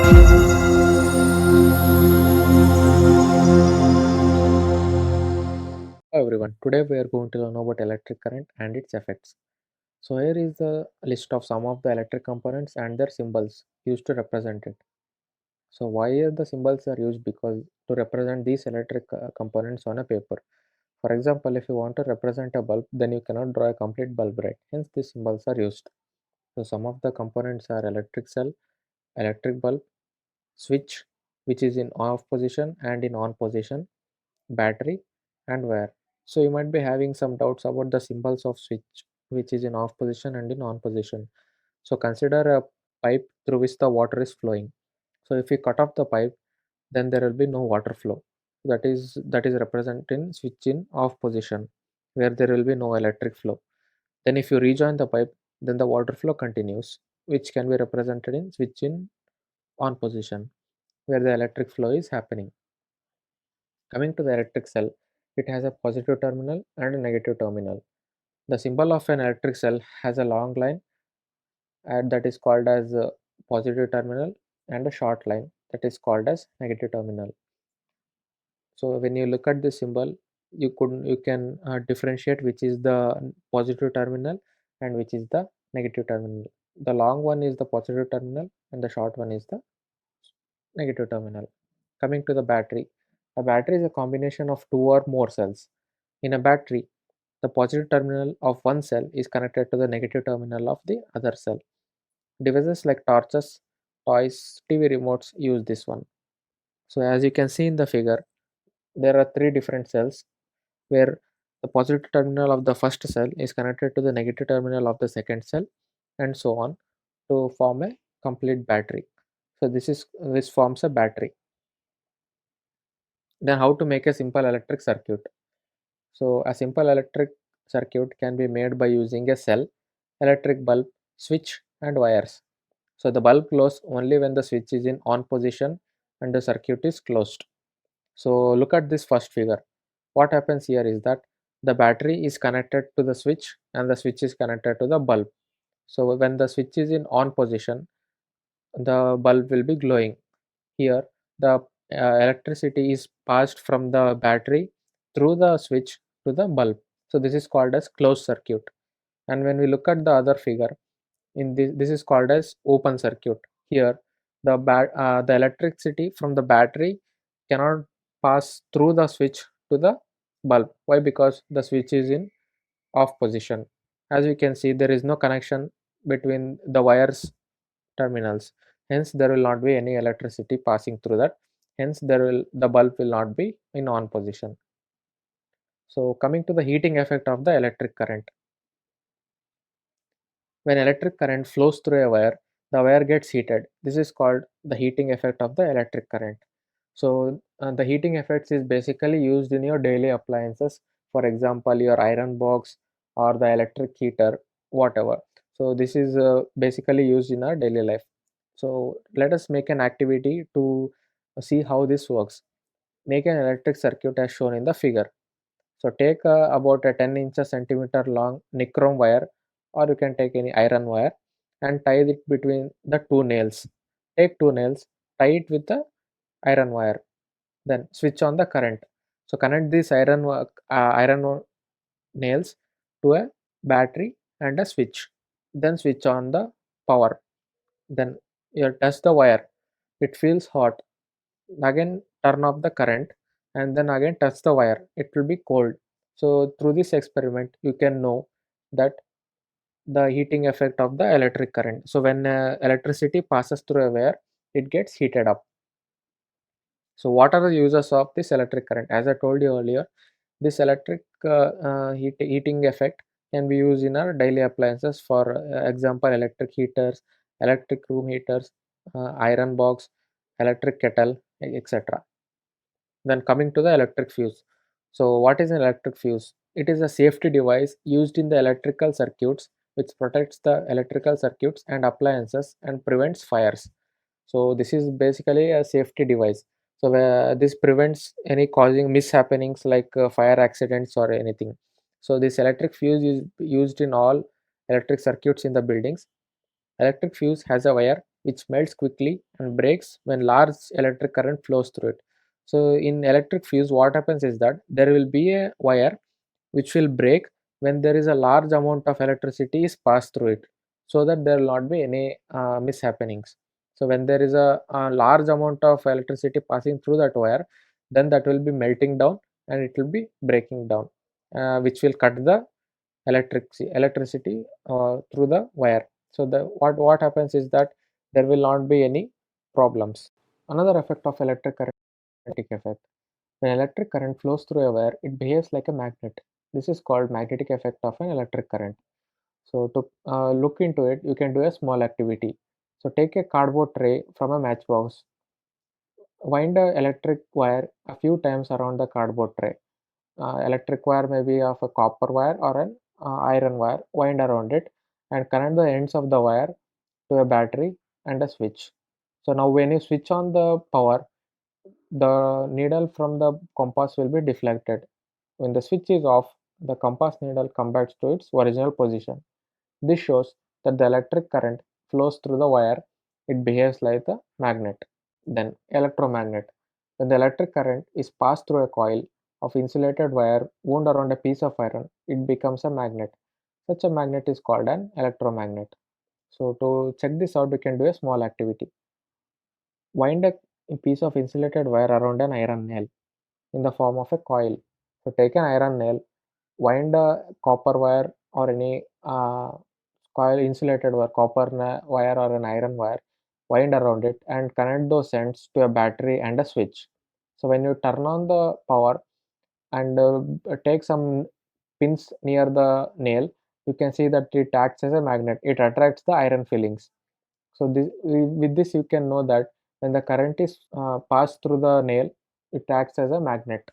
Hello everyone, today we are going to learn about electric current and its effects. So here is the list of some of the electric components and their symbols used to represent it. So why are the symbols are used? Because to represent these electric components on a paper. For example, if you want to represent a bulb, then you cannot draw a complete bulb, right? Hence these symbols are used. So some of the components are electric cell, electric bulb, switch which is in off position and in on position, battery and wire. So you might be having some doubts about the symbols of switch which is in off position and in on position. So consider a pipe through which the water is flowing. So if we cut off the pipe, then there will be no water flow. That is represented in switch in off position where there will be no electric flow. Then if you rejoin the pipe, then the water flow continues, which can be represented in switch in on position where the electric flow is happening. Coming to the electric cell, it has a positive terminal and a negative terminal. The symbol of an electric cell has a long line and that is called as a positive terminal and a short line that is called as negative terminal. So when you look at this symbol, you can differentiate which is the positive terminal and which is the negative terminal. The long one is the positive terminal and the short one is the negative terminal. Coming to the battery, a battery is a combination of two or more cells. In a battery, the positive terminal of one cell is connected to the negative terminal of the other cell. Devices like torches, toys, TV remotes use this one. So as you can see in the figure, there are three different cells where the positive terminal of the first cell is connected to the negative terminal of the second cell and so on to form a complete battery. So this forms a battery. Then how to make a simple electric circuit? So a simple electric circuit can be made by using a cell, electric bulb, switch and wires. So the bulb glows only when the switch is in on position and the circuit is closed. So look at this first figure. What happens here is that the battery is connected to the switch and the switch is connected to the bulb. So when the switch is in on position, the bulb will be glowing. Here, the electricity is passed from the battery through the switch to the bulb. So this is called as closed circuit. And when we look at the other figure, in this is called as open circuit. Here, the electricity from the battery cannot pass through the switch to the bulb. Why? Because the switch is in off position. As you can see, there is no connection between the wires terminals. Hence, there will not be any electricity passing through that. Hence, the bulb will not be in on position. So, coming to the heating effect of the electric current. When electric current flows through a wire, the wire gets heated. This is called the heating effect of the electric current. So, the heating effects is basically used in your daily appliances. For example, your iron box or the electric heater, whatever. So, this is basically used in our daily life. So, let us make an activity to see how this works. Make an electric circuit as shown in the figure. So take about a 10 inches centimeter long nichrome wire or you can take any iron wire and tie it between the two nails. Take two nails, tie it with the iron wire, then switch on the current. So connect these nails to a battery and a switch. Then switch on the power. Then you touch the wire. It feels hot. Again turn off the current and then again touch the wire. It will be cold. So through this experiment you can know that the heating effect of the electric current. So when electricity passes through a wire, it gets heated up. So what are the uses of this electric current? As I told you earlier, this electric heating effect can be used in our daily appliances. For example, electric heaters, electric room heaters, iron box, electric kettle, etc. Then coming to the electric fuse. So what is an electric fuse? It is a safety device used in the electrical circuits which protects the electrical circuits and appliances and prevents fires. So this is basically a safety device. So this prevents any causing mishappenings like fire accidents or anything. So this electric fuse is used in all electric circuits in the buildings. Electric fuse has a wire which melts quickly and breaks when large electric current flows through it. So in electric fuse, what happens is that there will be a wire which will break when there is a large amount of electricity is passed through it, so that there will not be any mishappenings. So when there is a large amount of electricity passing through that wire, then that will be melting down and it will be breaking down, which will cut the electricity through the wire. So the what happens is that there will not be any problems. Another effect of electric current is magnetic effect. When electric current flows through a wire, it behaves like a magnet. This is called magnetic effect of an electric current. So to look into it, you can do a small activity. So take a cardboard tray from a matchbox. Wind a electric wire a few times around the cardboard tray. Electric wire may be of a copper wire or an iron wire. Wind around it and connect the ends of the wire to a battery and a switch. So now when you switch on the power, the needle from the compass will be deflected. When the switch is off, the compass needle comes back to its original position. This shows that the electric current flows through the wire. It behaves like a magnet. Then, electromagnet. When the electric current is passed through a coil of insulated wire wound around a piece of iron, it becomes a magnet. Such a magnet is called an electromagnet. So, to check this out, we can do a small activity. Wind a piece of insulated wire around an iron nail in the form of a coil. So, take an iron nail, wind a copper wire or any coil insulated wire, wire or an iron wire, wind around it and connect those ends to a battery and a switch. So when you turn on the power and take some pins near the nail, you can see that it acts as a magnet. It attracts the iron fillings. So with this you can know that when the current is passed through the nail, it acts as a magnet.